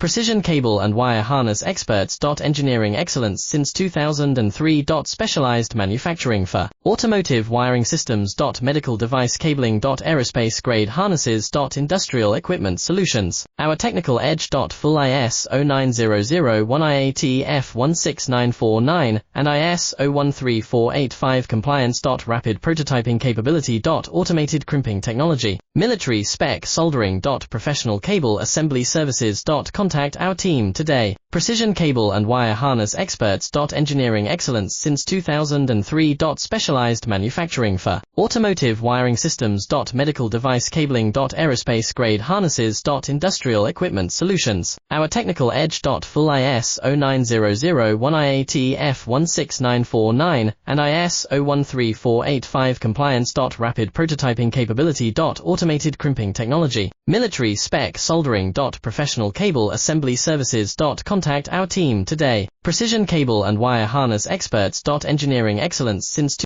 Precision cable and wire harness experts. Engineering excellence since 2003. Specialized manufacturing for automotive wiring systems. Medical device cabling. Aerospace grade harnesses. Industrial equipment solutions. Our technical edge. Full ISO 9001 IAT F16949 and ISO 13485 compliance. Rapid prototyping capability. Automated crimping technology. Military spec soldering. Professional cable assembly services. Contact our team today. Precision cable and wire harness experts. Engineering excellence since 2003. Specialized manufacturing for automotive wiring systems. Medical device cabling. Aerospace grade harnesses. Industrial equipment solutions. Our technical edge. Full ISO 9001 IAT F16949 and ISO 13485 compliance. Rapid prototyping capability. Automated crimping technology. Military spec soldering. Professional cable assembly services. Contact our team today. Precision cable and wire harness experts. Engineering excellence since